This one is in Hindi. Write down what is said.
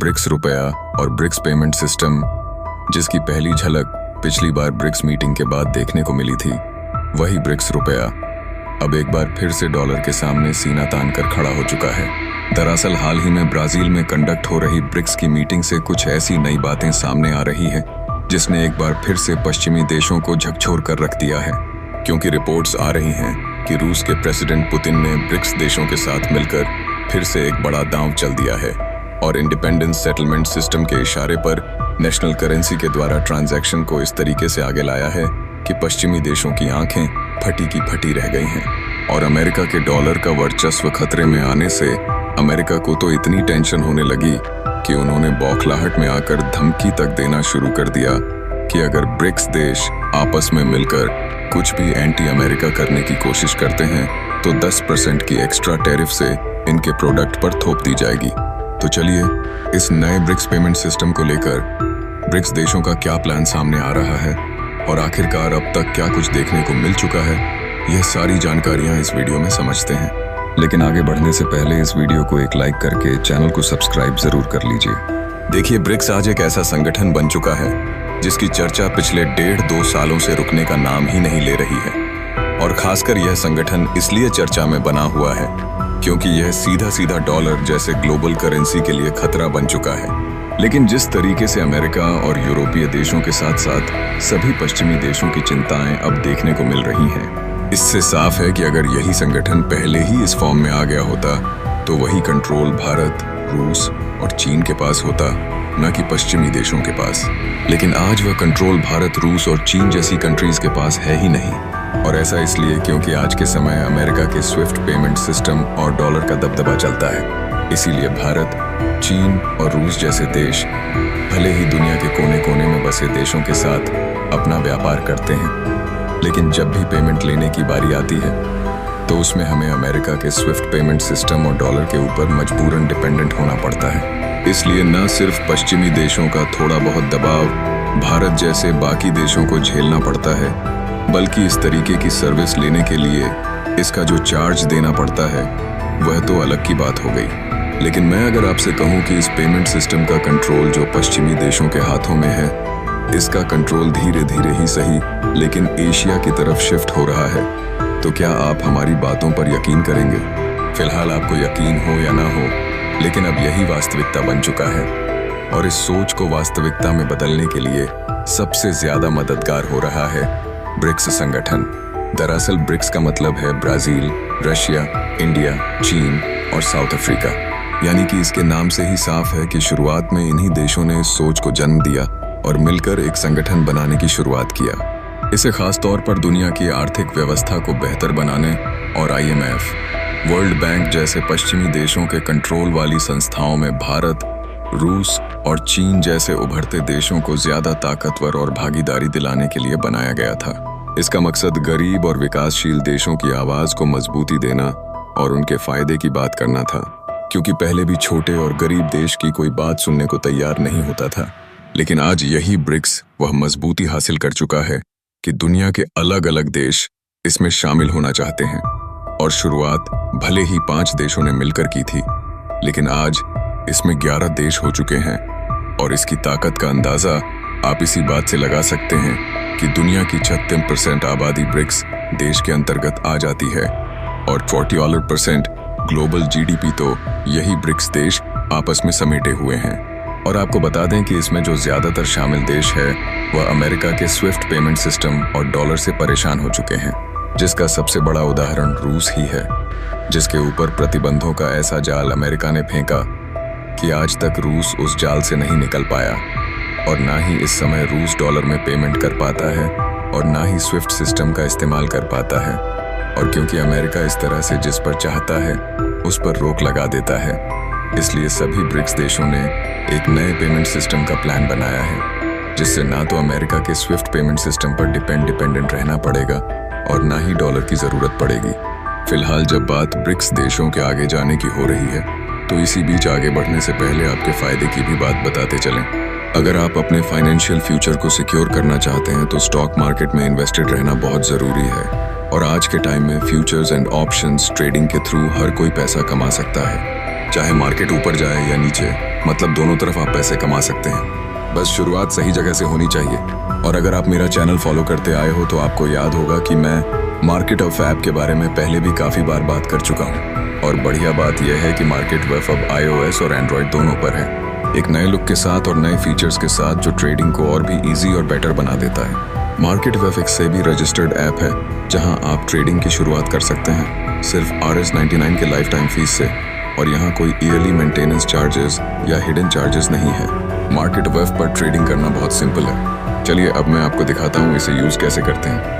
ब्रिक्स रुपया और ब्रिक्स पेमेंट सिस्टम, जिसकी पहली झलक पिछली बार ब्रिक्स मीटिंग के बाद देखने को मिली थी, वही ब्रिक्स रुपया अब एक बार फिर से डॉलर के सामने सीना तान कर खड़ा हो चुका है। दरअसल हाल ही में ब्राजील में कंडक्ट हो रही ब्रिक्स की मीटिंग से कुछ ऐसी नई बातें सामने आ रही हैं जिसने एक बार फिर से पश्चिमी देशों को झकझोर कर रख दिया है, क्योंकि रिपोर्ट्स आ रही हैं कि रूस के प्रेसिडेंट पुतिन ने ब्रिक्स देशों के साथ मिलकर फिर से एक बड़ा दांव चल दिया है और इंडिपेंडेंस सेटलमेंट सिस्टम के इशारे पर नेशनल करेंसी के द्वारा ट्रांजैक्शन को इस तरीके से आगे लाया है कि पश्चिमी देशों की आंखें फटी की फटी रह गई हैं। और अमेरिका के डॉलर का वर्चस्व खतरे में आने से अमेरिका को तो इतनी टेंशन होने लगी कि उन्होंने बौखलाहट में आकर धमकी तक देना शुरू कर दिया कि अगर ब्रिक्स देश आपस में मिलकर कुछ भी एंटी अमेरिका करने की कोशिश करते हैं तो 10% की एक्स्ट्रा टैरिफ से इनके प्रोडक्ट पर थोप दी जाएगी। तो चलिए इस नए ब्रिक्स पेमेंट सिस्टम को लेकर ब्रिक्स देशों का क्या प्लान सामने आ रहा है और आखिरकार अब तक क्या कुछ देखने को मिल चुका है, यह सारी जानकारियां इस वीडियो में समझते हैं। लेकिन आगे बढ़ने से पहले इस वीडियो को एक लाइक करके चैनल को सब्सक्राइब जरूर कर लीजिए। देखिए, ब्रिक्स आज एक ऐसा संगठन बन चुका है जिसकी चर्चा पिछले 1.5-2 सालों से रुकने का नाम ही नहीं ले रही है। और खासकर यह संगठन इसलिए चर्चा में बना हुआ है क्योंकि यह सीधा सीधा डॉलर जैसे ग्लोबल करेंसी के लिए खतरा बन चुका है। लेकिन जिस तरीके से अमेरिका और यूरोपीय देशों के साथ साथ सभी पश्चिमी देशों की चिंताएं अब देखने को मिल रही हैं, इससे साफ है कि अगर यही संगठन पहले ही इस फॉर्म में आ गया होता तो वही कंट्रोल भारत, रूस और चीन के पास होता, न कि पश्चिमी देशों के पास। लेकिन आज वह कंट्रोल भारत, रूस और चीन जैसी कंट्रीज के पास है ही नहीं। और ऐसा इसलिए क्योंकि आज के समय अमेरिका के स्विफ्ट पेमेंट सिस्टम और डॉलर का दबदबा चलता है। इसीलिए भारत, चीन और रूस जैसे देश भले ही दुनिया के कोने कोने में बसे देशों के साथ अपना व्यापार करते हैं, लेकिन जब भी पेमेंट लेने की बारी आती है तो उसमें हमें अमेरिका के स्विफ्ट पेमेंट सिस्टम और डॉलर के ऊपर मजबूरन डिपेंडेंट होना पड़ता है। इसलिए न सिर्फ पश्चिमी देशों का थोड़ा बहुत दबाव भारत जैसे बाकी देशों को झेलना पड़ता है, बल्कि इस तरीके की सर्विस लेने के लिए इसका जो चार्ज देना पड़ता है वह तो अलग की बात हो गई। लेकिन मैं अगर आपसे कहूं कि इस पेमेंट सिस्टम का कंट्रोल जो पश्चिमी देशों के हाथों में है, इसका कंट्रोल धीरे धीरे ही सही लेकिन एशिया की तरफ शिफ्ट हो रहा है, तो क्या आप हमारी बातों पर यकीन करेंगे? फिलहाल आपको यकीन हो या ना हो, लेकिन अब यही वास्तविकता बन चुका है। और इस सोच को वास्तविकता में बदलने के लिए सबसे ज्यादा मददगार हो रहा है ब्रिक्स संगठन। दरअसल ब्रिक्स का मतलब है ब्राजील, रशिया, इंडिया, चीन और साउथ अफ्रीका। यानी कि इसके नाम से ही साफ है कि शुरुआत में इन्हीं देशों ने इस सोच को जन्म दिया और मिलकर एक संगठन बनाने की शुरुआत किया। इसे खास तौर पर दुनिया की आर्थिक व्यवस्था को बेहतर बनाने और IMF, वर्ल्ड बैंक जैसे पश्चिमी देशों के कंट्रोल वाली संस्थाओं में भारत, रूस और चीन जैसे उभरते देशों को ज्यादा ताकतवर और भागीदारी दिलाने के लिए बनाया गया था। इसका मकसद गरीब और विकासशील देशों की आवाज को मजबूती देना और उनके फायदे की बात करना था, क्योंकि पहले भी छोटे और गरीब देश की कोई बात सुनने को तैयार नहीं होता था। लेकिन आज यही ब्रिक्स वह मजबूती हासिल कर चुका है कि दुनिया के अलग अलग देश इसमें शामिल होना चाहते हैं। और शुरुआत भले ही 5 देशों ने मिलकर की थी, लेकिन आज इसमें 11 देश हो चुके हैं। और इसकी ताकत का अंदाजा आप इसी बात से लगा सकते हैं कि दुनिया की 36% आबादी ब्रिक्स देश के अंतर्गत आ जाती है और 40% ग्लोबल GDP तो यही ब्रिक्स देश आपस में समेटे हुए हैं। और आपको बता दें कि इसमें जो ज्यादातर शामिल देश है वह अमेरिका के स्विफ्ट पेमेंट सिस्टम और डॉलर से परेशान हो चुके हैं, जिसका सबसे बड़ा उदाहरण रूस ही है, जिसके ऊपर प्रतिबंधों का ऐसा जाल अमेरिका ने फेंका कि आज तक रूस उस जाल से नहीं निकल पाया। और ना ही इस समय रूस डॉलर में पेमेंट कर पाता है और ना ही स्विफ्ट सिस्टम का इस्तेमाल कर पाता है। और क्योंकि अमेरिका इस तरह से जिस पर चाहता है उस पर रोक लगा देता है, इसलिए सभी ब्रिक्स देशों ने एक नए पेमेंट सिस्टम का प्लान बनाया है, जिससे ना तो अमेरिका के स्विफ्ट पेमेंट सिस्टम पर डिपेंडेंट रहना पड़ेगा और ना ही डॉलर की जरूरत पड़ेगी। फिलहाल जब बात ब्रिक्स देशों के आगे जाने की हो रही है, तो इसी बीच आगे बढ़ने से पहले आपके फायदे की भी बात बताते चलें। अगर आप अपने फाइनेंशियल फ्यूचर को सिक्योर करना चाहते हैं तो स्टॉक मार्केट में इन्वेस्टेड रहना बहुत ज़रूरी है। और आज के टाइम में फ्यूचर्स एंड ऑप्शंस ट्रेडिंग के थ्रू हर कोई पैसा कमा सकता है, चाहे मार्केट ऊपर जाए या नीचे। मतलब दोनों तरफ आप पैसे कमा सकते हैं। बस शुरुआत सही जगह से होनी चाहिए। और अगर आप मेरा चैनल फॉलो करते आए हो तो आपको याद होगा कि मैं मार्केट ऑफ ऐप के बारे में पहले भी काफ़ी बार बात कर चुका हूँ। और बढ़िया बात यह है कि मार्केट वेफ अब iOS और एंड्रॉयड दोनों पर है, एक नए लुक के साथ और नए फीचर्स के साथ जो ट्रेडिंग को और भी इजी और बेटर बना देता है। मार्केट वेफ एक सेबी रजिस्टर्ड ऐप है जहां आप ट्रेडिंग की शुरुआत कर सकते हैं सिर्फ Rs99 के लाइफ टाइम फीस से, और यहाँ कोई ईयरली मेंटेनेंस चार्जेस या हिडन चार्जेस नहीं है। मार्केट वेफ पर ट्रेडिंग करना बहुत सिंपल है। चलिए अब मैं आपको दिखाता हूँ इसे यूज़ कैसे करते हैं।